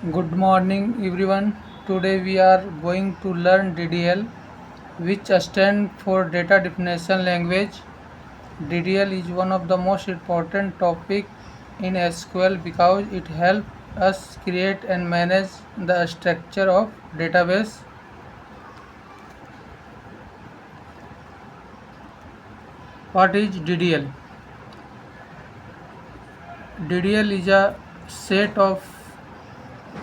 Good morning everyone. Today we are going to learn DDL, which stands for Data Definition Language. DDL is one of the most important topic in SQL because it helps us create and manage the structure of database. What is DDL? DDL is a set of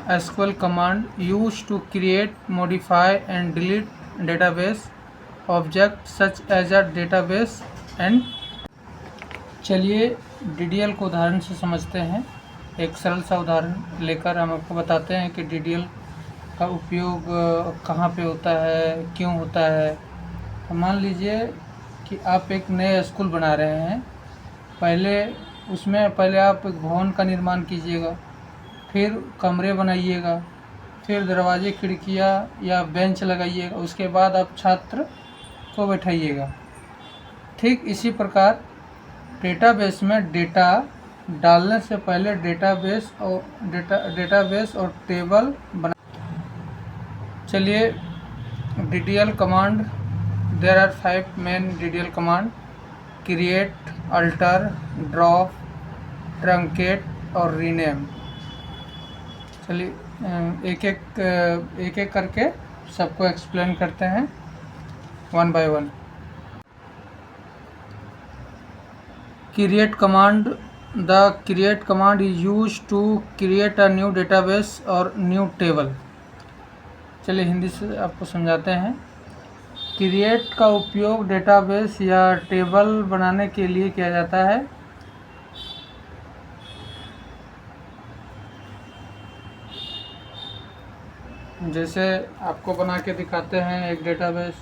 SQL command used to create, modify and delete database objects such as a database and चलिए DDL को उदाहरण से समझते हैं। एक सरल सा उदाहरण लेकर हम आपको बताते हैं कि DDL का उपयोग कहाँ पे होता है, क्यों होता है। तो मान लीजिए कि आप एक नए स्कूल बना रहे हैं। पहले आप एक भवन का निर्माण कीजिएगा, फिर कमरे बनाइएगा, फिर दरवाजे, खिड़कियाँ या बेंच लगाइएगा, उसके बाद आप छात्र को बैठाइएगा। ठीक इसी प्रकार डेटाबेस में डेटा डालने से पहले डेटाबेस और टेबल बना। चलिए DDL command, there are 5 main DDL command: create, alter, drop, truncate और रीनेम। चलिए एक एक करके सबको एक्सप्लेन करते हैं one by one. Create command, the create command is use to create a new database और न्यू टेबल। चलिए हिंदी से आपको समझाते हैं। क्रिएट का उपयोग डेटाबेस या टेबल बनाने के लिए किया जाता है। जैसे आपको बना के दिखाते हैं एक डेटाबेस,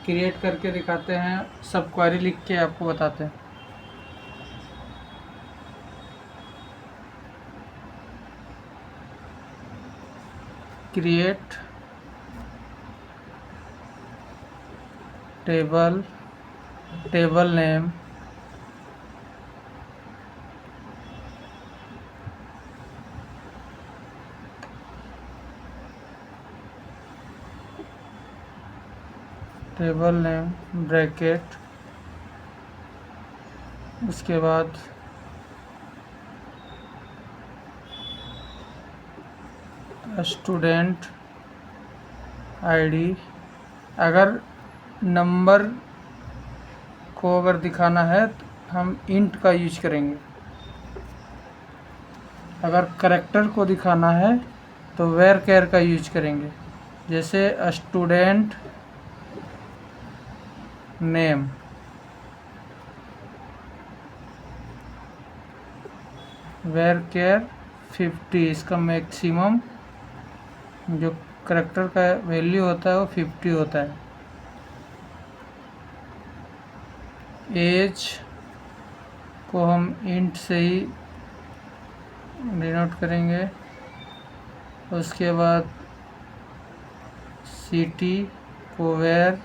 क्रिएट करके दिखाते हैं, सब क्वेरी लिख के आपको बताते हैं। Create table, table name, table name bracket, उसके बाद स्टूडेंट आईडी। अगर नंबर को अगर दिखाना है तो हम इंट का यूज करेंगे। अगर करैक्टर को दिखाना है तो वेर केयर का यूज करेंगे। जैसे स्टूडेंट नेम, वेर केयर 50, इसका मैक्सिमम जो करैक्टर का वैल्यू होता है वो 50 होता है। एज को हम इंट से ही डिनोट करेंगे। उसके बाद सिटी को वेर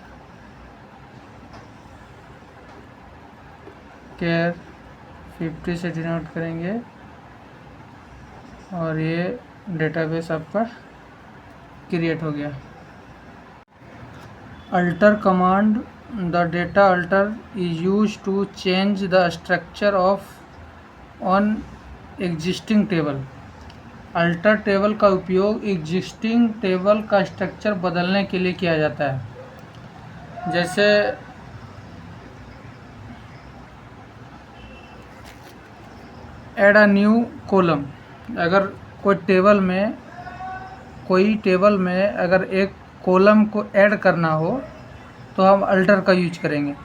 केयर 50 से डिनोट करेंगे और ये डेटाबेस आपका क्रिएट हो गया। Alter command, the data alter is use to change the structure of on existing table. Alter table का उपयोग एग्जिस्टिंग टेबल का स्ट्रक्चर बदलने के लिए किया जाता है। जैसे ऐड अ न्यू कॉलम, अगर कोई टेबल में अगर एक कॉलम को ऐड करना हो तो हम अल्टर का यूज करेंगे।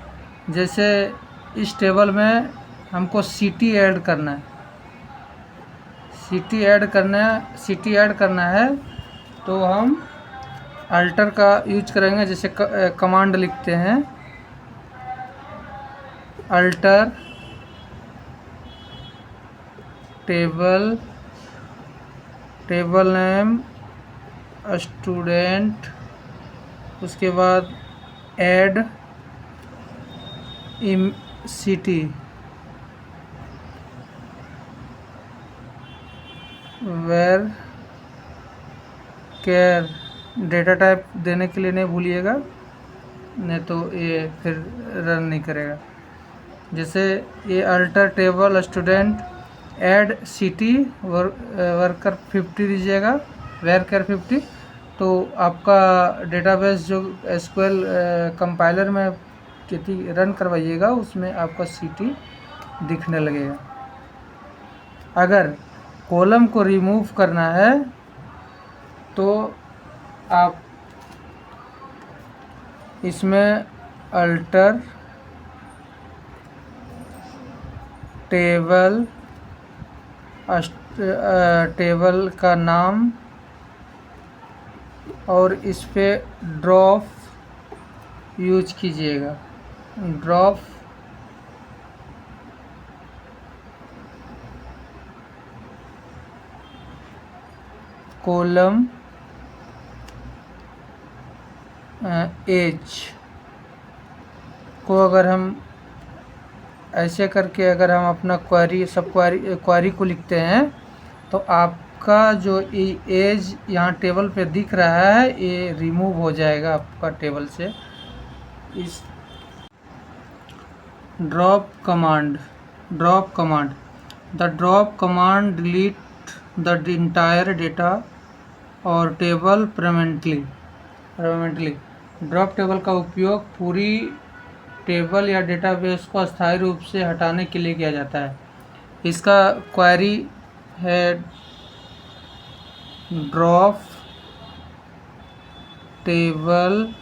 जैसे इस टेबल में हमको सिटी ऐड करना है, सिटी ऐड करना है तो हम अल्टर का यूज करेंगे। जैसे कमांड लिखते हैं अल्टर टेबल नेम स्टूडेंट, उसके बाद add city, varchar data type देने के लिए नहीं भूलिएगा, नहीं तो ये फिर रन नहीं करेगा। जैसे ये alter table student add city worker 50 दीजिएगा, वर्कर 50, तो आपका डेटाबेस जो एसक्यूएल कंपाइलर में कितनी रन करवाइएगा उसमें आपका सिटी दिखने लगेगा। अगर कॉलम को रिमूव करना है तो आप इसमें अल्टर टेबल का नाम और इस पे ड्रॉप यूज कीजिएगा। ड्रॉप कॉलम एज को अगर हम ऐसे करके अगर हम अपना क्वेरी को लिखते हैं तो आपका जो एज यहाँ टेबल पे दिख रहा है ये रिमूव हो जाएगा आपका टेबल से। इस drop command the drop command delete the entire data और टेबल परमानेंटली। ड्रॉप टेबल का उपयोग पूरी टेबल या डेटाबेस को अस्थायी रूप से हटाने के लिए किया जाता है। इसका क्वेरी है ड्रॉप टेबल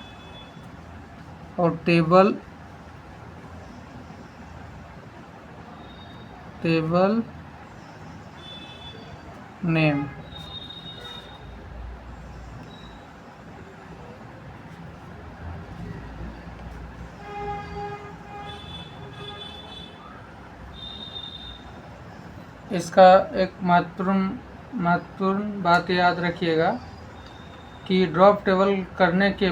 और टेबल नेम। इसका एक महत्वपूर्ण बात याद रखिएगा कि ड्रॉप करने के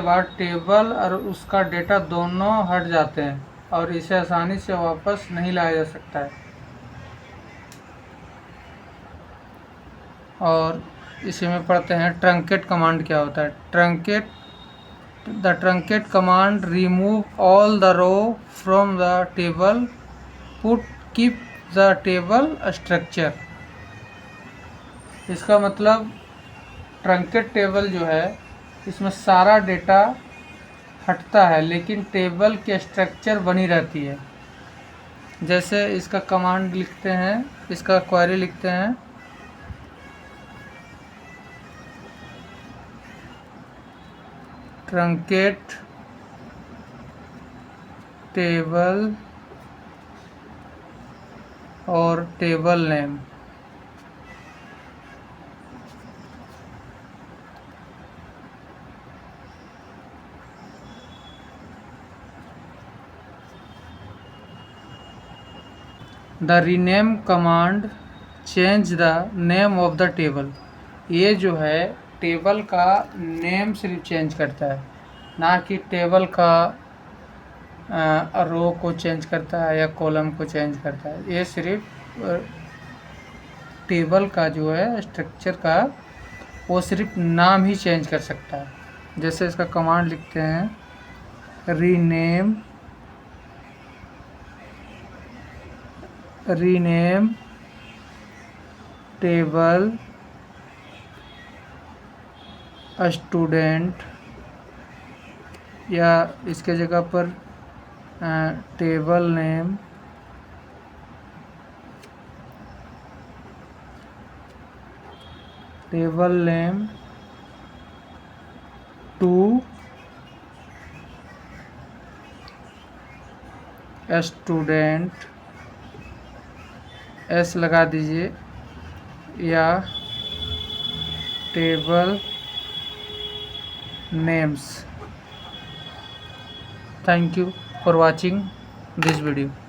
बाद टेबल और उसका डेटा दोनों हट जाते हैं और इसे आसानी से वापस नहीं लाया जा सकता है। और इसी में पढ़ते हैं ट्रंकेट कमांड क्या होता है। The truncate command remove all the row from the table, keep the table structure। इसका मतलब ट्रंकेट टेबल जो है इसमें सारा डेटा हटता है लेकिन टेबल की स्ट्रक्चर बनी रहती है। जैसे इसका कमांड लिखते हैं, इसका क्वेरी लिखते हैं ट्रंकेट टेबल और table name. The rename command change the name of the table. ये जो है टेबल का नेम सिर्फ चेंज करता है, ना कि टेबल का रो को चेंज करता है या कॉलम को चेंज करता है। ये सिर्फ टेबल का जो है स्ट्रक्चर का वो सिर्फ नाम ही चेंज कर सकता है। जैसे इसका कमांड लिखते हैं रीनेम टेबल स्टूडेंट, या इसके जगह पर table name to student, s लगा दीजिए, या table names। Thank you for watching this video।